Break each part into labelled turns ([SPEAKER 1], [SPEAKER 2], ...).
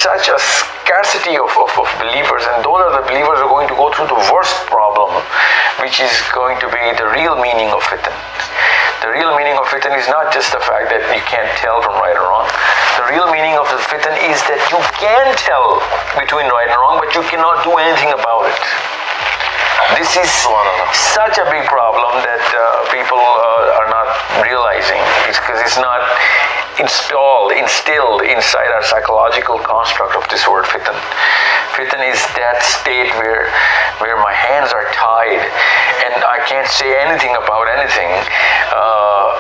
[SPEAKER 1] such a scarcity of believers, and those are the believers who are going to go through the worst problem, which is going to be the real meaning of fitan. The real meaning of fitan is not just the fact that you can't tell from right or wrong. The real meaning of the fitan is that you can tell between right and wrong, but you cannot do anything about it. This is such a big problem that people are not realizing. It's because it's not instilled inside our psychological construct of this word fitan. Fitan is that state where my hands are tied and I can't say anything about anything.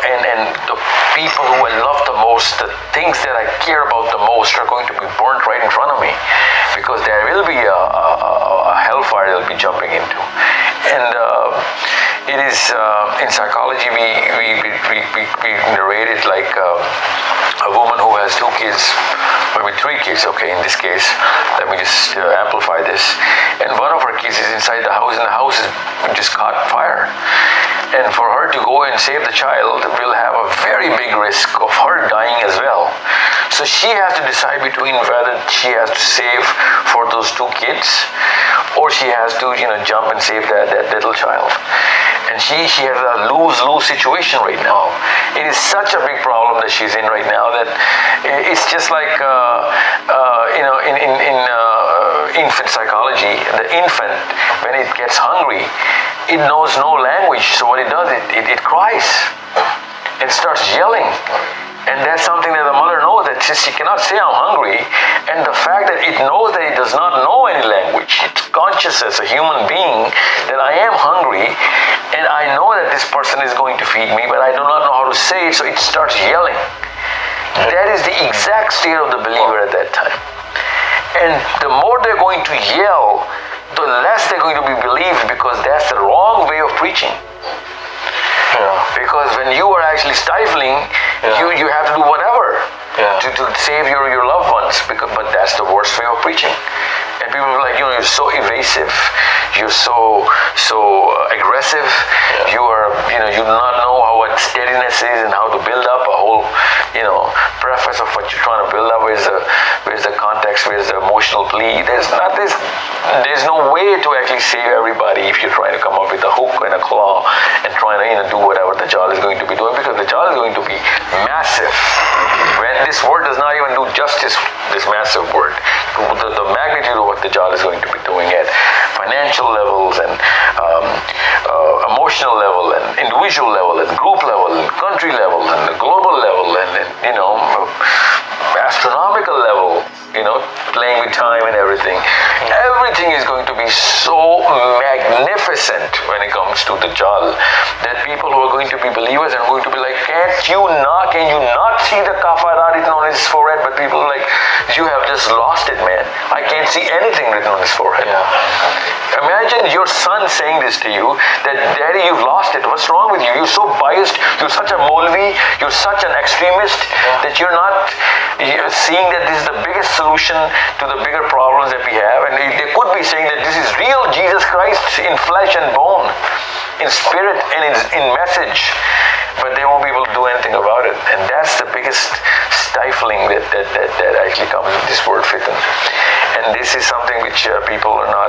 [SPEAKER 1] And the people who I love the most, the things that I care about the most are going to be burnt right in front of me, because there will be a hellfire they'll be jumping into. And it is in psychology we narrate it like a woman who has 2 kids, maybe 3 kids, okay, in this case, let me just amplify this. And one of her kids is inside the house, and the house is just caught fire. And for her to go and save the child will have a very big risk of her dying as well. So she has to decide between whether she has to save for those 2 kids, or she has to, jump and save that little child. And she has a lose-lose situation right now. It is such a big problem that she's in right now that it's just like, in infant psychology, the infant, when it gets hungry, it knows no language. So what it does, it cries. It starts yelling. And that's something that the mother knows, that she cannot say I'm hungry. And the fact that it knows that it does not know any language, it's conscious as a human being that I am hungry and I know that this person is going to feed me, but I do not know how to say it, so it starts yelling. That is the exact state of the believer at that time. And the more they're going to yell, the less they're going to be believed, because that's the wrong way of preaching. Because when you are actually stifling, you have to do whatever to save your loved ones. But that's the worst way of preaching. And people are like, you're so evasive, you're so aggressive. You are, you do not know what steadiness is and how to build up a whole, preface of what you're trying to build up. Where's the context? Where's the emotional plea? There's no way to actually save everybody if you're trying to come up with a hook and a claw and trying to do whatever the Dajjal is going to be doing, because the Dajjal is going to be massive. When this word does not even do justice, this massive word, the magnitude of what the Dajjal is going to be doing at financial levels and emotional level and individual level and group level and country level and the global level and astronomical level, playing with time and everything. Everything is going to be so magnificent when it comes to the Dajjal that people who are going to be believers are going to be like, can you not see the kafara written on his forehead? But people are like, you have just lost it, man. I can't see anything written on his forehead. Imagine your son saying this to you, that daddy, you've lost it. What's wrong with you? You're so biased. You're such a Molvi. You're such an extremist that you're seeing that this is the biggest solution to the bigger problems that we have. And they could be saying that this is real Jesus Christ in flesh and bone, in spirit and in message, but they won't be able to do anything about it. And that's the biggest stifling that actually comes with this word fitan. And this is something which people are not